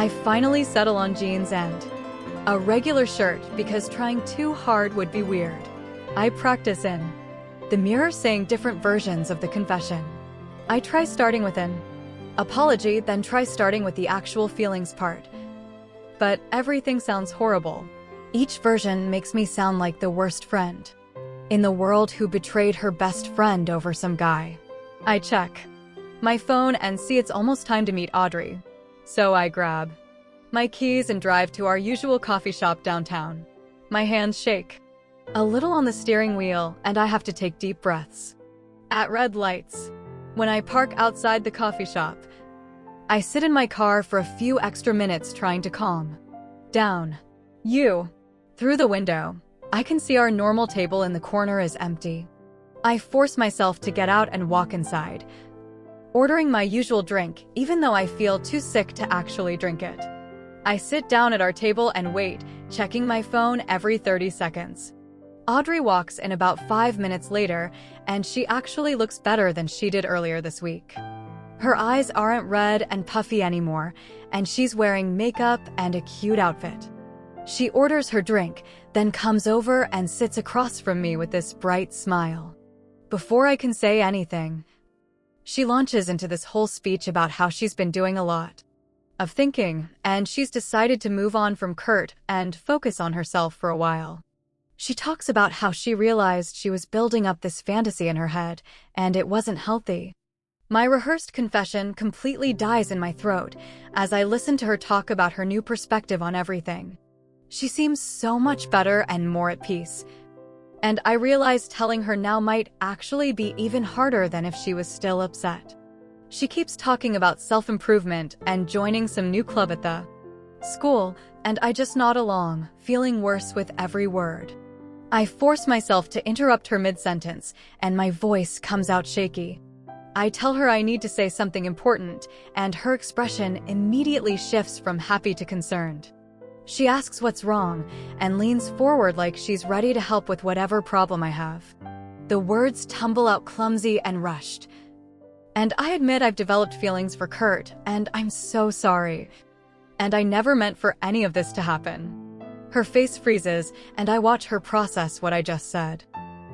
I finally settle on jeans and a regular shirt because trying too hard would be weird. I practice in the mirror saying different versions of the confession. I try starting with an apology, then try starting with the actual feelings part. But everything sounds horrible. Each version makes me sound like the worst friend in the world who betrayed her best friend over some guy. I check my phone and see it's almost time to meet Audrey. So I grab my keys and drive to our usual coffee shop downtown. My hands shake a little on the steering wheel and I have to take deep breaths. At red lights, when I park outside the coffee shop, I sit in my car for a few extra minutes trying to calm down. Through the window, I can see our normal table in the corner is empty. I force myself to get out and walk inside, ordering my usual drink, even though I feel too sick to actually drink it. I sit down at our table and wait, checking my phone every 30 seconds. Audrey walks in about 5 minutes later, and she actually looks better than she did earlier this week. Her eyes aren't red and puffy anymore, and she's wearing makeup and a cute outfit. She orders her drink, then comes over and sits across from me with this bright smile. Before I can say anything, she launches into this whole speech about how she's been doing a lot of thinking, and she's decided to move on from Kurt and focus on herself for a while. She talks about how she realized she was building up this fantasy in her head, and it wasn't healthy. My rehearsed confession completely dies in my throat as I listen to her talk about her new perspective on everything. She seems so much better and more at peace. And I realize telling her now might actually be even harder than if she was still upset. She keeps talking about self-improvement and joining some new club at the school, and I just nod along, feeling worse with every word. I force myself to interrupt her mid-sentence, and my voice comes out shaky. I tell her I need to say something important, and her expression immediately shifts from happy to concerned. She asks what's wrong and leans forward like she's ready to help with whatever problem I have. The words tumble out clumsy and rushed. And I admit I've developed feelings for Kurt, and I'm so sorry. And I never meant for any of this to happen. Her face freezes, and I watch her process what I just said.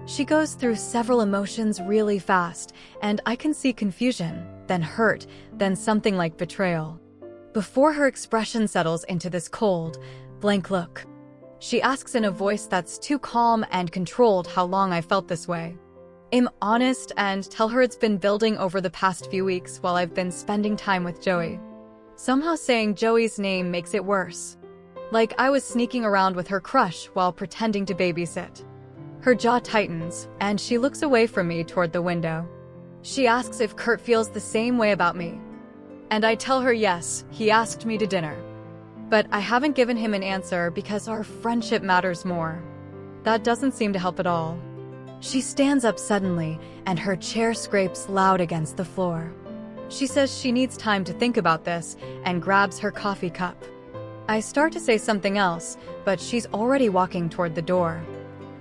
She goes through several emotions really fast, and I can see confusion, then hurt, then something like betrayal. Before her expression settles into this cold, blank look, she asks in a voice that's too calm and controlled how long I felt this way. I'm honest and tell her it's been building over the past few weeks while I've been spending time with Joey. Somehow saying Joey's name makes it worse. Like I was sneaking around with her crush while pretending to babysit. Her jaw tightens, and she looks away from me toward the window. She asks if Kurt feels the same way about me. And I tell her yes, he asked me to dinner. But I haven't given him an answer because our friendship matters more. That doesn't seem to help at all. She stands up suddenly, and her chair scrapes loud against the floor. She says she needs time to think about this and grabs her coffee cup. I start to say something else, but she's already walking toward the door.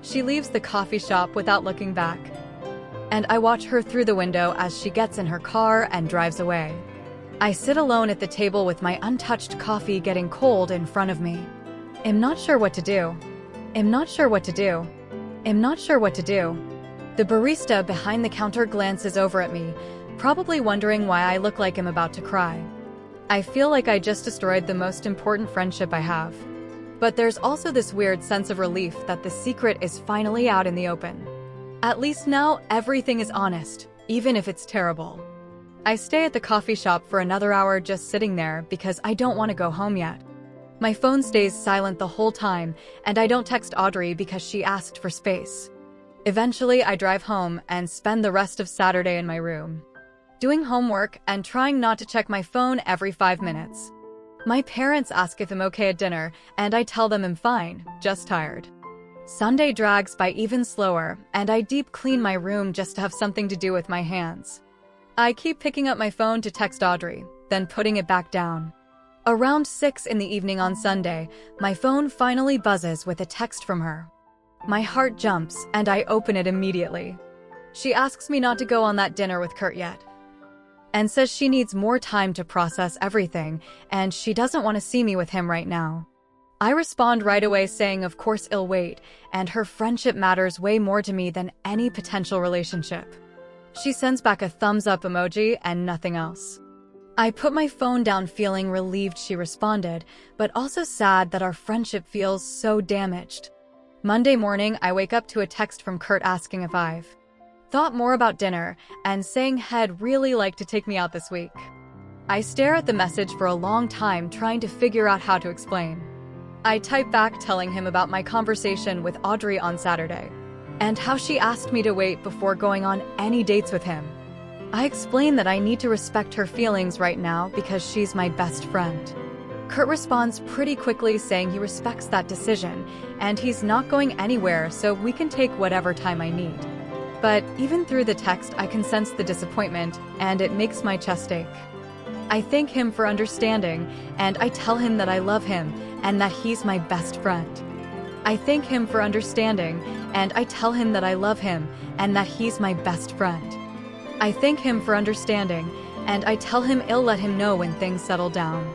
She leaves the coffee shop without looking back, and I watch her through the window as she gets in her car and drives away. I sit alone at the table with my untouched coffee getting cold in front of me. I'm not sure what to do. I'm not sure what to do. I'm not sure what to do. The barista behind the counter glances over at me, probably wondering why I look like I'm about to cry. I feel like I just destroyed the most important friendship I have. But there's also this weird sense of relief that the secret is finally out in the open. At least now, everything is honest, even if it's terrible. I stay at the coffee shop for another hour just sitting there because I don't want to go home yet. My phone stays silent the whole time, and I don't text Audrey because she asked for space. Eventually, I drive home and spend the rest of Saturday in my room, doing homework and trying not to check my phone every 5 minutes. My parents ask if I'm okay at dinner, and I tell them I'm fine, just tired. Sunday drags by even slower, and I deep clean my room just to have something to do with my hands. I keep picking up my phone to text Audrey, then putting it back down. Around 6 in the evening on Sunday, my phone finally buzzes with a text from her. My heart jumps, and I open it immediately. She asks me not to go on that dinner with Kurt yet. and says she needs more time to process everything and she doesn't want to see me with him right now. I respond right away saying of course I'll wait, and her friendship matters way more to me than any potential relationship. She sends back a thumbs up emoji and nothing else. I put my phone down feeling relieved she responded, but also sad that our friendship feels so damaged. Monday morning, I wake up to a text from Kurt asking if I've thought more about dinner and saying he'd really like to take me out this week. I stare at the message for a long time trying to figure out how to explain. I type back telling him about my conversation with Audrey on Saturday and how she asked me to wait before going on any dates with him. I explain that I need to respect her feelings right now because she's my best friend. Kurt responds pretty quickly saying he respects that decision and he's not going anywhere so we can take whatever time I need. But even through the text, I can sense the disappointment and it makes my chest ache. I thank him for understanding and I tell him that I love him and that he's my best friend. I thank him for understanding and I tell him that I love him and that he's my best friend. I thank him for understanding and I tell him I'll let him know when things settle down.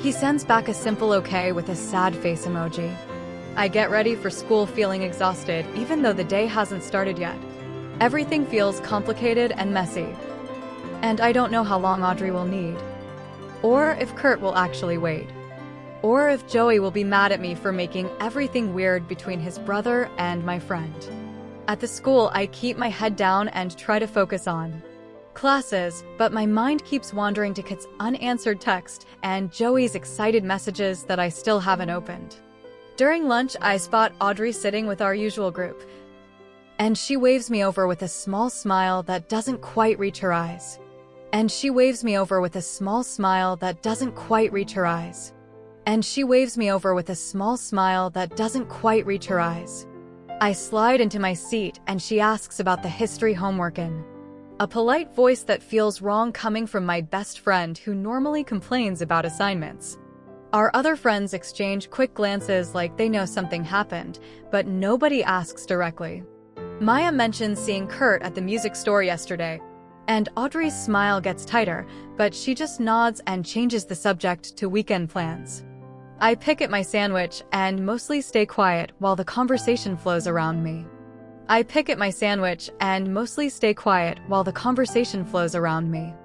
He sends back a simple okay with a sad face emoji. I get ready for school feeling exhausted even though the day hasn't started yet. Everything feels complicated and messy. And I don't know how long Audrey will need. Or if Kurt will actually wait. Or if Joey will be mad at me for making everything weird between his brother and my friend. At the school, I keep my head down and try to focus on classes, but my mind keeps wandering to Kit's unanswered text and Joey's excited messages that I still haven't opened. During lunch, I spot Audrey sitting with our usual group, and she waves me over with a small smile that doesn't quite reach her eyes. And she waves me over with a small smile that doesn't quite reach her eyes. And she waves me over with a small smile that doesn't quite reach her eyes. I slide into my seat and she asks about the history homework in a polite voice that feels wrong coming from my best friend who normally complains about assignments. Our other friends exchange quick glances like they know something happened, but nobody asks directly. Maya mentions seeing Kurt at the music store yesterday, and Audrey's smile gets tighter, but she just nods and changes the subject to weekend plans. I pick at my sandwich and mostly stay quiet while the conversation flows around me. I pick at my sandwich and mostly stay quiet while the conversation flows around me.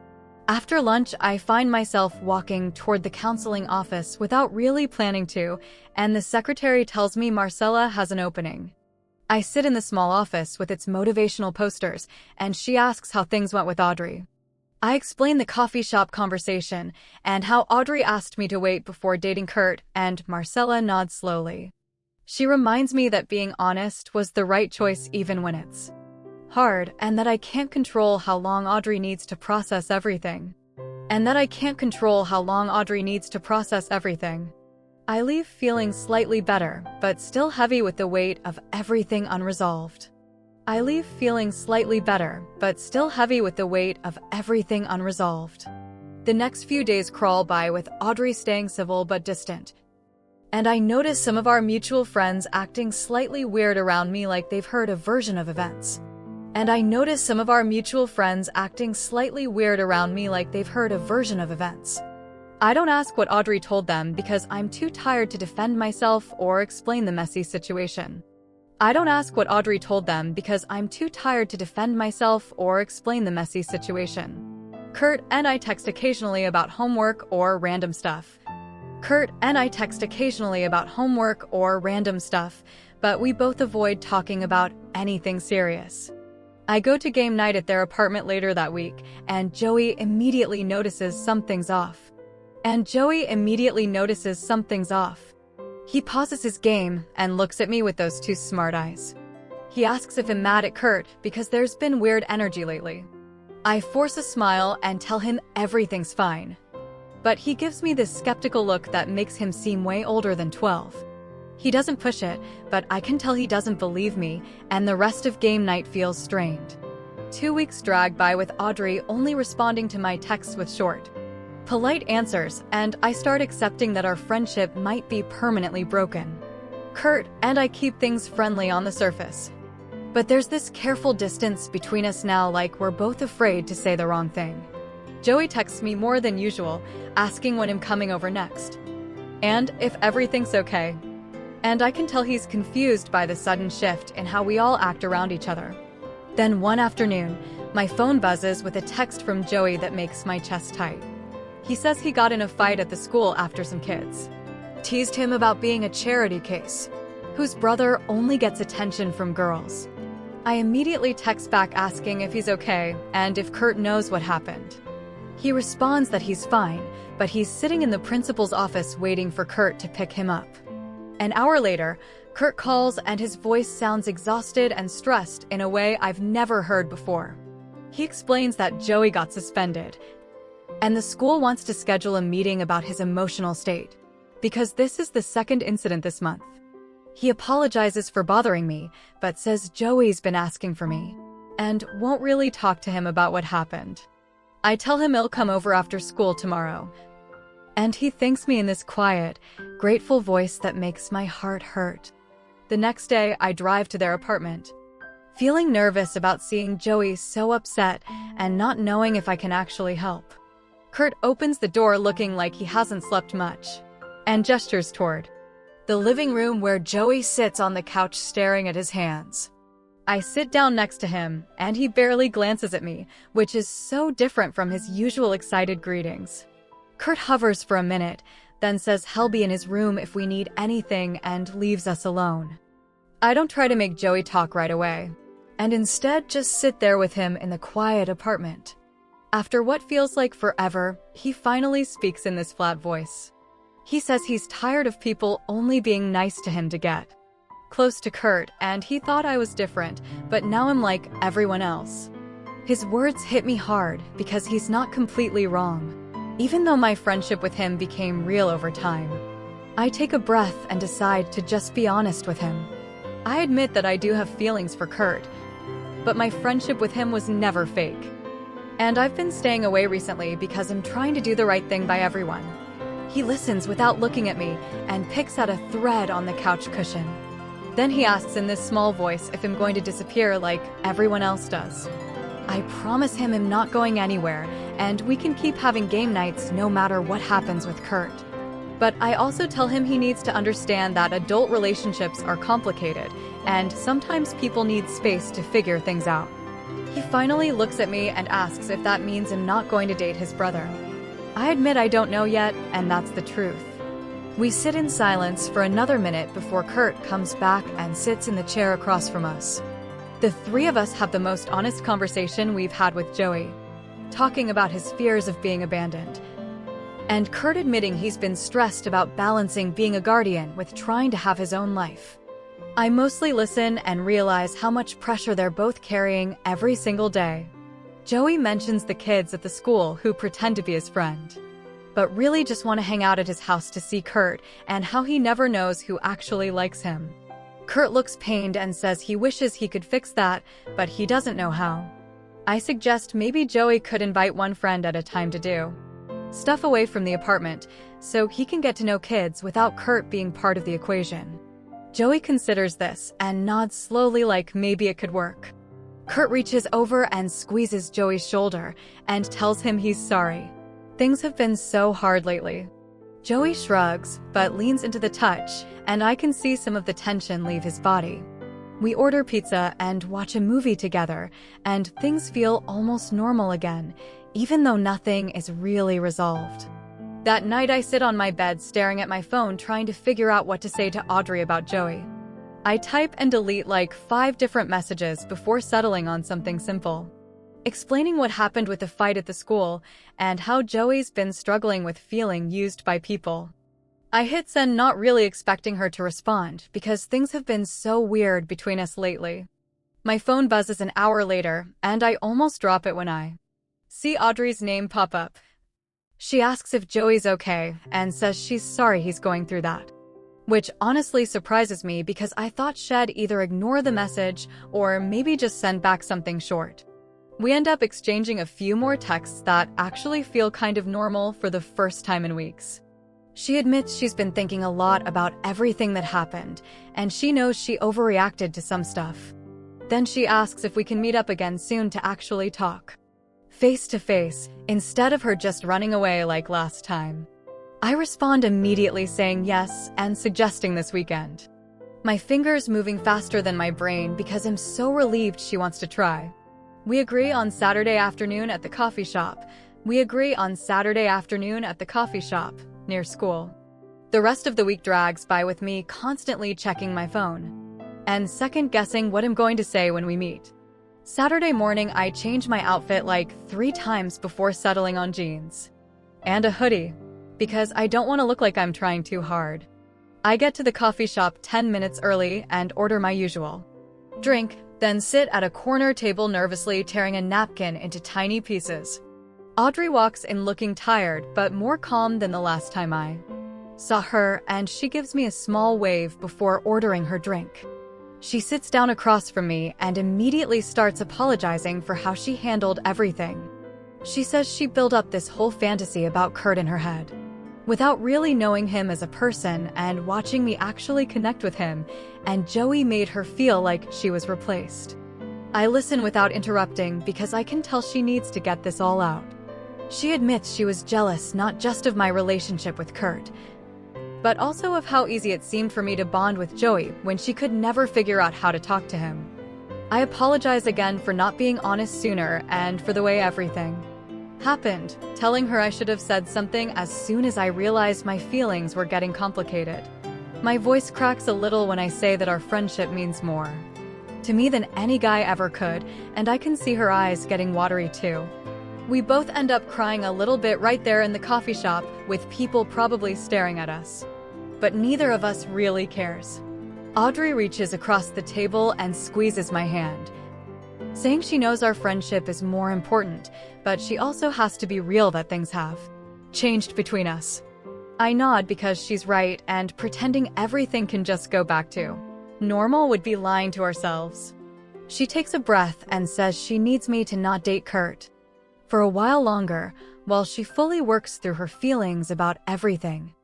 After lunch, I find myself walking toward the counseling office without really planning to, and the secretary tells me Marcella has an opening. I sit in the small office with its motivational posters, and she asks how things went with Audrey. I explain the coffee shop conversation and how Audrey asked me to wait before dating Kurt, and Marcella nods slowly. She reminds me that being honest was the right choice even when it's hard, and that I can't control how long Audrey needs to process everything. I leave feeling slightly better, but still heavy with the weight of everything unresolved. The next few days crawl by with Audrey staying civil but distant. And I notice some of our mutual friends acting slightly weird around me like they've heard a version of events. I don't ask what Audrey told them because I'm too tired to defend myself or explain the messy situation. Kurt and I text occasionally about homework or random stuff. But we both avoid talking about anything serious. I go to game night at their apartment later that week, and Joey immediately notices something's off. He pauses his game and looks at me with those two smart eyes. He asks if I'm mad at Kurt because there's been weird energy lately. I force a smile and tell him everything's fine. But he gives me this skeptical look that makes him seem way older than 12. He doesn't push it, but I can tell he doesn't believe me, and the rest of game night feels strained. 2 weeks drag by with Audrey only responding to my texts with short, polite answers, and I start accepting that our friendship might be permanently broken. Kurt and I keep things friendly on the surface. But there's this careful distance between us now, like we're both afraid to say the wrong thing. Joey texts me more than usual, asking when I'm coming over next, and if everything's okay. And I can tell he's confused by the sudden shift in how we all act around each other. Then one afternoon, my phone buzzes with a text from Joey that makes my chest tight. He says he got in a fight at the school after some kids teased him about being a charity case, whose brother only gets attention from girls. I immediately text back asking if he's okay and if Kurt knows what happened. He responds that he's fine, but he's sitting in the principal's office waiting for Kurt to pick him up. An hour later, Kurt calls and his voice sounds exhausted and stressed in a way I've never heard before. He explains that Joey got suspended, and the school wants to schedule a meeting about his emotional state, because this is the second incident this month. He apologizes for bothering me, but says Joey's been asking for me, and won't really talk to him about what happened. I tell him he'll come over after school tomorrow, and he thanks me in this quiet, grateful voice that makes my heart hurt. The next day, I drive to their apartment, feeling nervous about seeing Joey so upset and not knowing if I can actually help. Kurt opens the door looking like he hasn't slept much, and gestures toward the living room where Joey sits on the couch staring at his hands. I sit down next to him, and he barely glances at me, which is so different from his usual excited greetings. Kurt hovers for a minute, then says he'll be in his room if we need anything and leaves us alone. I don't try to make Joey talk right away, and instead just sit there with him in the quiet apartment. After what feels like forever, he finally speaks in this flat voice. He says he's tired of people only being nice to him to get close to Kurt, and he thought I was different, but now I'm like everyone else. His words hit me hard because he's not completely wrong, even though my friendship with him became real over time. I take a breath and decide to just be honest with him. I admit that I do have feelings for Kurt, but my friendship with him was never fake. And I've been staying away recently because I'm trying to do the right thing by everyone. He listens without looking at me and picks at a thread on the couch cushion. Then he asks in this small voice if I'm going to disappear like everyone else does. I promise him I'm not going anywhere, and we can keep having game nights no matter what happens with Kurt. But I also tell him he needs to understand that adult relationships are complicated, and sometimes people need space to figure things out. He finally looks at me and asks if that means I'm not going to date his brother. I admit I don't know yet, and that's the truth. We sit in silence for another minute before Kurt comes back and sits in the chair across from us. The three of us have the most honest conversation we've had with Joey, talking about his fears of being abandoned, and Kurt admitting he's been stressed about balancing being a guardian with trying to have his own life. I mostly listen and realize how much pressure they're both carrying every single day. Joey mentions the kids at the school who pretend to be his friend, but really just want to hang out at his house to see Kurt, and how he never knows who actually likes him. Kurt looks pained and says he wishes he could fix that, but he doesn't know how. I suggest maybe Joey could invite one friend at a time to do stuff away from the apartment, so he can get to know kids without Kurt being part of the equation. Joey considers this and nods slowly like maybe it could work. Kurt reaches over and squeezes Joey's shoulder and tells him he's sorry. Things have been so hard lately. Joey shrugs, but leans into the touch, and I can see some of the tension leave his body. We order pizza and watch a movie together, and things feel almost normal again, even though nothing is really resolved. That night I sit on my bed staring at my phone trying to figure out what to say to Audrey about Joey. I type and delete like 5 different messages before settling on something simple, explaining what happened with the fight at the school and how Joey's been struggling with feeling used by people. I hit send, not really expecting her to respond because things have been so weird between us lately. My phone buzzes an hour later, and I almost drop it when I see Audrey's name pop up. She asks if Joey's okay and says she's sorry he's going through that, which honestly surprises me because I thought she'd either ignore the message or maybe just send back something short. We end up exchanging a few more texts that actually feel kind of normal for the first time in weeks. She admits she's been thinking a lot about everything that happened, and she knows she overreacted to some stuff. Then she asks if we can meet up again soon to actually talk. face to face, instead of her just running away like last time. I respond immediately saying yes and suggesting this weekend. My fingers moving faster than my brain because I'm so relieved she wants to try. We agree on Saturday afternoon at the coffee shop. Near school. The rest of the week drags by with me constantly checking my phone and second-guessing what I'm going to say when we meet. Saturday morning, I change my outfit like 3 times before settling on jeans and a hoodie because I don't want to look like I'm trying too hard. I get to the coffee shop 10 minutes early and order my usual drink, then sit at a corner table nervously tearing a napkin into tiny pieces. Audrey walks in looking tired but more calm than the last time I saw her, and she gives me a small wave before ordering her drink. She sits down across from me and immediately starts apologizing for how she handled everything. She says she built up this whole fantasy about Kurt in her head, without really knowing him as a person and watching me actually connect with him, and Joey made her feel like she was replaced. I listen without interrupting because I can tell she needs to get this all out. She admits she was jealous not just of my relationship with Kurt, but also of how easy it seemed for me to bond with Joey when she could never figure out how to talk to him. I apologize again for not being honest sooner and for the way everything happened, telling her I should have said something as soon as I realized my feelings were getting complicated. My voice cracks a little when I say that our friendship means more to me than any guy ever could, and I can see her eyes getting watery too. We both end up crying a little bit right there in the coffee shop, with people probably staring at us. But neither of us really cares. Audrey reaches across the table and squeezes my hand, saying she knows our friendship is more important, but she also has to be real that things have changed between us. I nod because she's right, and pretending everything can just go back to normal would be lying to ourselves. She takes a breath and says she needs me to not date Kurt for a while longer, while she fully works through her feelings about everything.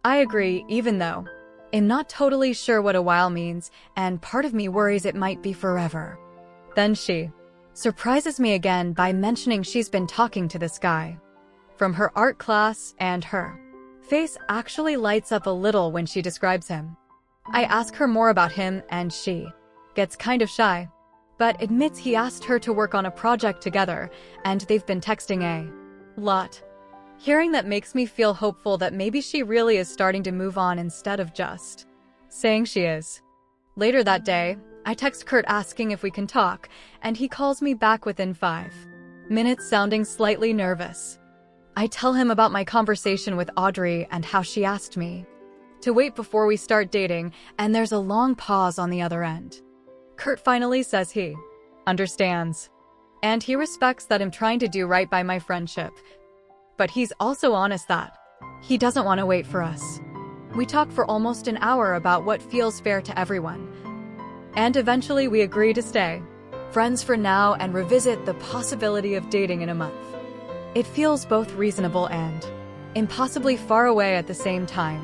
I agree, even though I'm not totally sure what a while means, and part of me worries it might be forever. Then she surprises me again by mentioning she's been talking to this guy from her art class, and her face actually lights up a little when she describes him. I ask her more about him, and she gets kind of shy, but admits he asked her to work on a project together, and they've been texting a lot. Hearing that makes me feel hopeful that maybe she really is starting to move on instead of just saying she is. Later that day, I text Kurt asking if we can talk, and he calls me back within 5 minutes sounding slightly nervous. I tell him about my conversation with Audrey and how she asked me to wait before we start dating, and there's a long pause on the other end. Kurt finally says he understands, and he respects that I'm trying to do right by my friendship. But he's also honest that he doesn't want to wait for us. We talk for almost an hour about what feels fair to everyone, and eventually we agree to stay friends for now and revisit the possibility of dating in a month. It feels both reasonable and impossibly far away at the same time.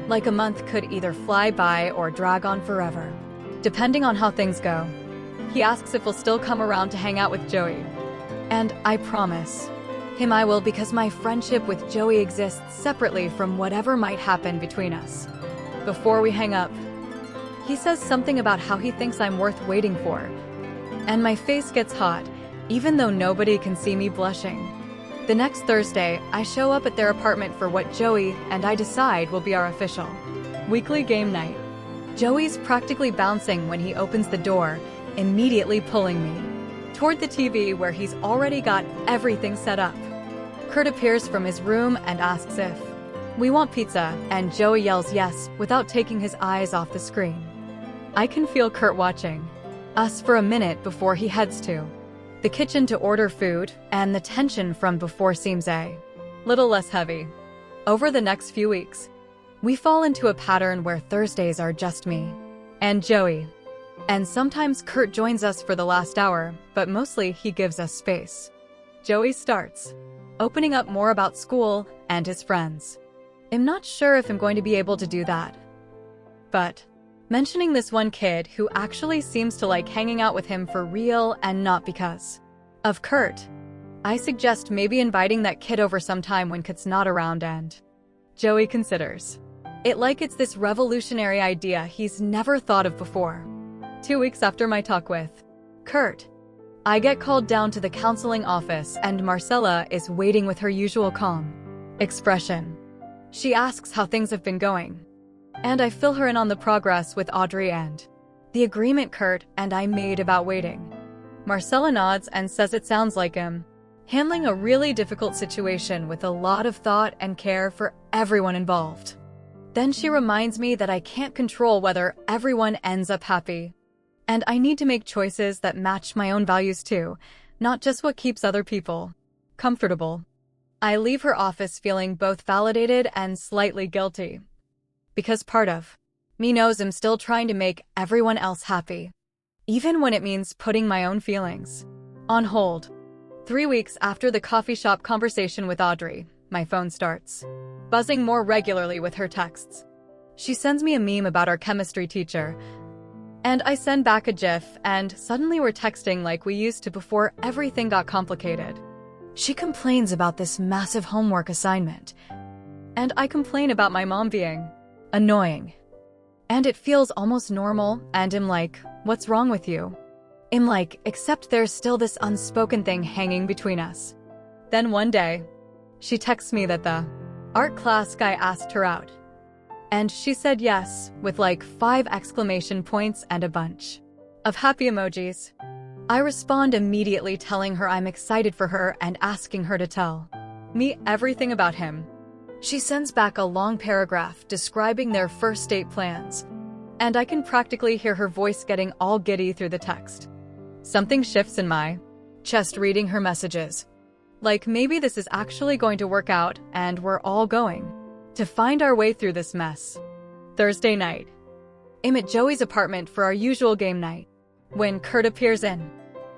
Like a month could either fly by or drag on forever, depending on how things go. He asks if we'll still come around to hang out with Joey, and I promise him I will, because my friendship with Joey exists separately from whatever might happen between us. Before we hang up, he says something about how he thinks I'm worth waiting for, and my face gets hot, even though nobody can see me blushing. The next Thursday, I show up at their apartment for what Joey and I decide will be our official weekly game night. Joey's practically bouncing when he opens the door, immediately pulling me toward the TV where he's already got everything set up. Kurt appears from his room and asks if we want pizza, and Joey yells yes without taking his eyes off the screen. I can feel Kurt watching us for a minute before he heads to the kitchen to order food, and the tension from before seems a little less heavy. Over the next few weeks, we fall into a pattern where Thursdays are just me and Joey. And sometimes Kurt joins us for the last hour, but mostly he gives us space. Joey starts opening up more about school and his friends. I'm not sure if I'm going to be able to do that, but mentioning this one kid who actually seems to like hanging out with him for real and not because of Kurt I suggest maybe inviting that kid over sometime when Kit's not around, and Joey considers it like it's this revolutionary idea he's never thought of before. 2 weeks after my talk with Kurt, I get called down to the counseling office and Marcella is waiting with her usual calm expression. She asks how things have been going, and I fill her in on the progress with Audrey and the agreement Kurt and I made about waiting. Marcella nods and says it sounds like him handling a really difficult situation with a lot of thought and care for everyone involved. Then she reminds me that I can't control whether everyone ends up happy, and I need to make choices that match my own values too, not just what keeps other people comfortable. I leave her office feeling both validated and slightly guilty, because part of me knows I'm still trying to make everyone else happy, even when it means putting my own feelings on hold. 3 weeks after the coffee shop conversation with Audrey, my phone starts buzzing more regularly with her texts. She sends me a meme about our chemistry teacher, and I send back a GIF, and suddenly we're texting like we used to before everything got complicated. She complains about this massive homework assignment, and I complain about my mom being annoying. And it feels almost normal, and I'm like, what's wrong with you? I'm like, except there's still this unspoken thing hanging between us. Then one day, she texts me that the art class guy asked her out. And she said yes, with like 5 exclamation points and a bunch of happy emojis. I respond immediately telling her I'm excited for her and asking her to tell me everything about him. She sends back a long paragraph describing their first date plans, and I can practically hear her voice getting all giddy through the text. Something shifts in my chest reading her messages. Like maybe this is actually going to work out and we're all going to find our way through this mess. Thursday night. I'm at Joey's apartment for our usual game night when Kurt appears in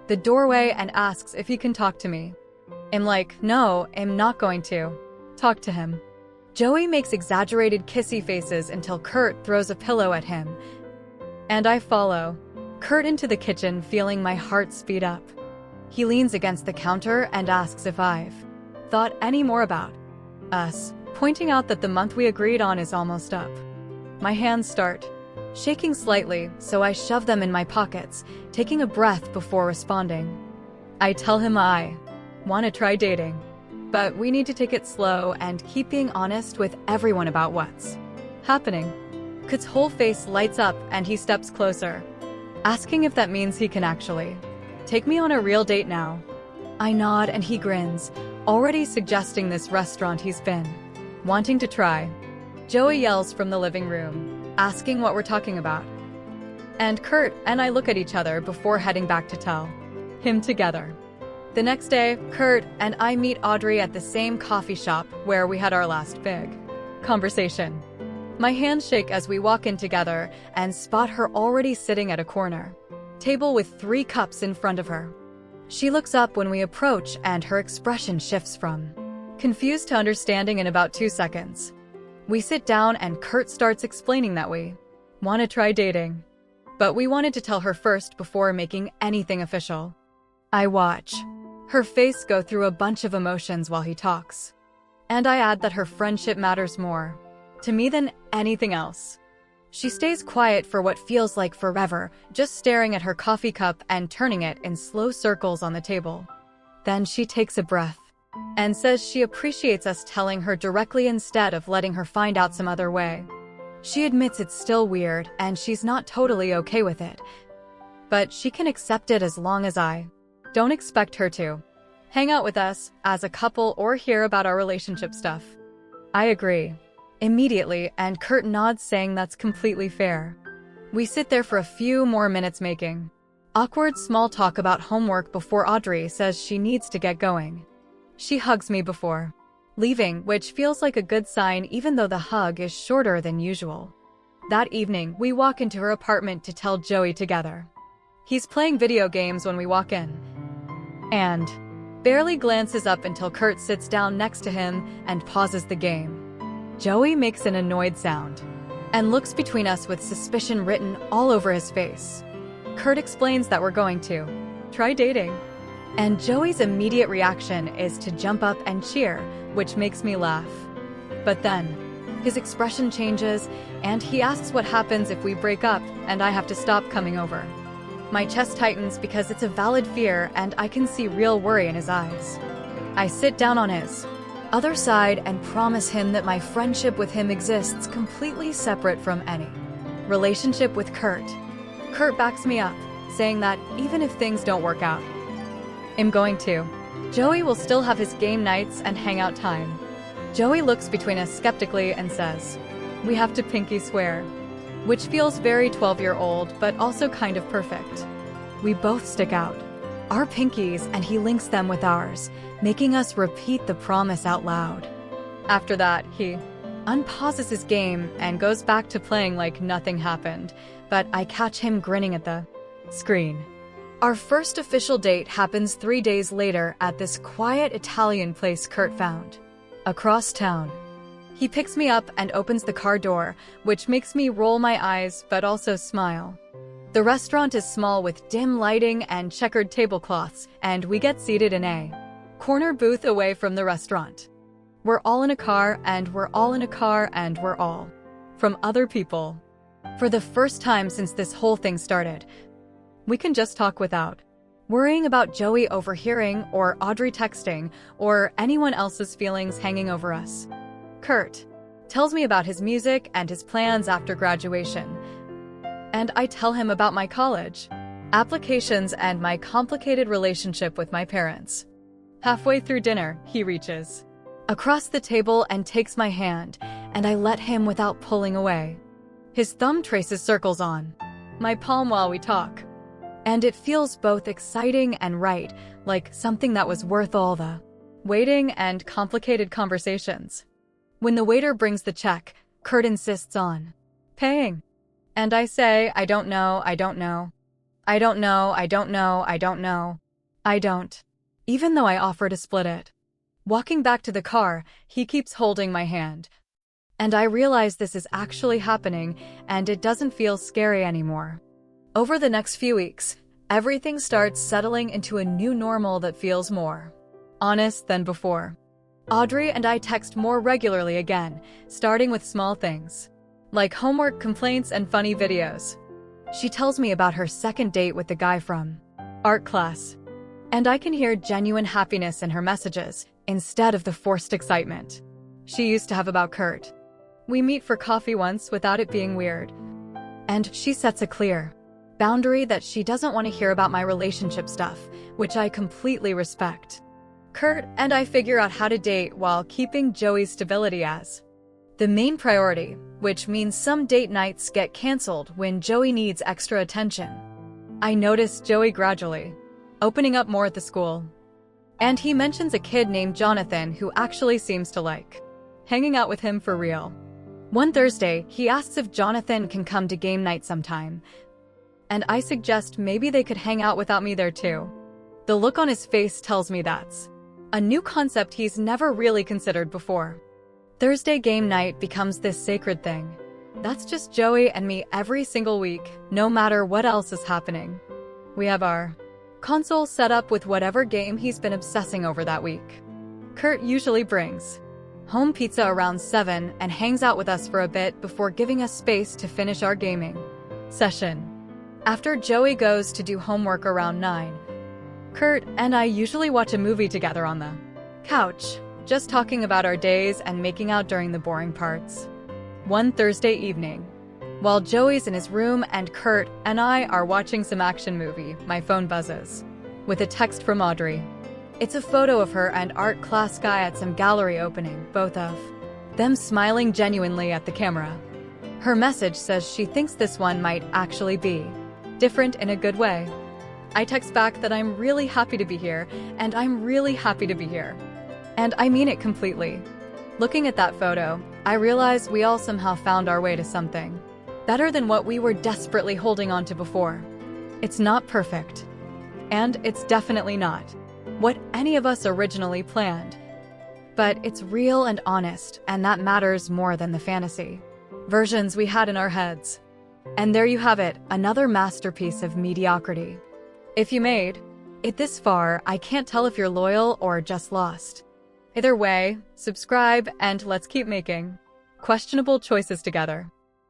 the doorway and asks if he can talk to me. I'm like, no, I'm not going to talk to him. Joey makes exaggerated kissy faces until Kurt throws a pillow at him, and I follow Kurt into the kitchen, feeling my heart speed up. He leans against the counter and asks if I've thought any more about us, pointing out that the month we agreed on is almost up. My hands start shaking slightly, so I shove them in my pockets, taking a breath before responding. I tell him I want to try dating, but we need to take it slow and keep being honest with everyone about what's happening. Kurt's whole face lights up and he steps closer, asking if that means he can actually take me on a real date now. I nod and he grins, already suggesting this restaurant he's been wanting to try. Joey yells from the living room, asking what we're talking about. And Kurt and I look at each other before heading back to tell him together. The next day, Kurt and I meet Audrey at the same coffee shop where we had our last big conversation. My hands shake as we walk in together and spot her already sitting at a corner table with 3 cups in front of her. She looks up when we approach and her expression shifts from confused to understanding in about 2 seconds. We sit down and Kurt starts explaining that we want to try dating, but we wanted to tell her first before making anything official. I watch her face go through a bunch of emotions while he talks, and I add that her friendship matters more to me than anything else. She stays quiet for what feels like forever, just staring at her coffee cup and turning it in slow circles on the table. Then she takes a breath and says she appreciates us telling her directly instead of letting her find out some other way. She admits it's still weird and she's not totally okay with it, but she can accept it as long as I don't expect her to hang out with us as a couple or hear about our relationship stuff. I agree immediately, and Kurt nods, saying that's completely fair. We sit there for a few more minutes making awkward small talk about homework before Audrey says she needs to get going. She hugs me before leaving, which feels like a good sign even though the hug is shorter than usual. That evening, we walk into her apartment to tell Joey together. He's playing video games when we walk in, and barely glances up until Kurt sits down next to him and pauses the game. Joey makes an annoyed sound and looks between us with suspicion written all over his face. Kurt explains that we're going to try dating, And Joey's immediate reaction is to jump up and cheer, which makes me laugh. But then, his expression changes, and he asks what happens if we break up and I have to stop coming over. My chest tightens because it's a valid fear and I can see real worry in his eyes. I sit down on his other side and promise him that my friendship with him exists completely separate from any relationship with Kurt. Kurt backs me up, saying that even if things don't work out, I'm going to. Joey will still have his game nights and hangout time. Joey looks between us skeptically and says, "We have to pinky swear," which feels very 12-year-old, but also kind of perfect. We both stick out our pinkies and he links them with ours, making us repeat the promise out loud. After that, he unpauses his game and goes back to playing like nothing happened, but I catch him grinning at the screen. Our first official date happens 3 days later at this quiet Italian place Kurt found across town. He picks me up and opens the car door, which makes me roll my eyes but also smile. The restaurant is small with dim lighting and checkered tablecloths, and we get seated in a corner booth away from the restaurant. We're all in a car, and we're all in a car, and we're all from other people. For the first time since this whole thing started, we can just talk without worrying about Joey overhearing or Audrey texting or anyone else's feelings hanging over us. Kurt tells me about his music and his plans after graduation, and I tell him about my college applications and my complicated relationship with my parents. Halfway through dinner, he reaches across the table and takes my hand, and I let him without pulling away. His thumb traces circles on my palm while we talk, and it feels both exciting and right, like something that was worth all the waiting and complicated conversations. When the waiter brings the check, Kurt insists on paying. And I say, I don't know, I don't know. I don't know, I don't know, I don't know. I don't. Even though I offer to split it. Walking back to the car, he keeps holding my hand. And I realize this is actually happening, and it doesn't feel scary anymore. Over the next few weeks, everything starts settling into a new normal that feels more honest than before. Audrey and I text more regularly again, starting with small things like homework complaints and funny videos. She tells me about her second date with the guy from art class, and I can hear genuine happiness in her messages instead of the forced excitement she used to have about Kurt. We meet for coffee once without it being weird, and she sets a clear boundary that she doesn't want to hear about my relationship stuff, which I completely respect. Kurt and I figure out how to date while keeping Joey's stability as the main priority, which means some date nights get canceled when Joey needs extra attention. I notice Joey gradually opening up more at the school, and he mentions a kid named Jonathan who actually seems to like hanging out with him for real. One Thursday, he asks if Jonathan can come to game night sometime, and I suggest maybe they could hang out without me there too. The look on his face tells me that's a new concept he's never really considered before. Thursday game night becomes this sacred thing. That's just Joey and me every single week, no matter what else is happening. We have our console set up with whatever game he's been obsessing over that week. Kurt usually brings home pizza around 7 and hangs out with us for a bit before giving us space to finish our gaming session. After Joey goes to do homework around 9, Kurt and I usually watch a movie together on the couch, just talking about our days and making out during the boring parts. One Thursday evening, while Joey's in his room and Kurt and I are watching some action movie, my phone buzzes with a text from Audrey. It's a photo of her and art class guy at some gallery opening, both of them smiling genuinely at the camera. Her message says she thinks this one might actually be different in a good way. I text back that I'm really happy to be here, and I'm really happy to be here. And I mean it completely. Looking at that photo, I realize we all somehow found our way to something better than what we were desperately holding on to before. It's not perfect. And it's definitely not what any of us originally planned. But it's real and honest, and that matters more than the fantasy versions we had in our heads. And there you have it, another masterpiece of mediocrity. If you made It this far, I can't tell if you're loyal or just lost. Either way, subscribe and let's keep making questionable choices together.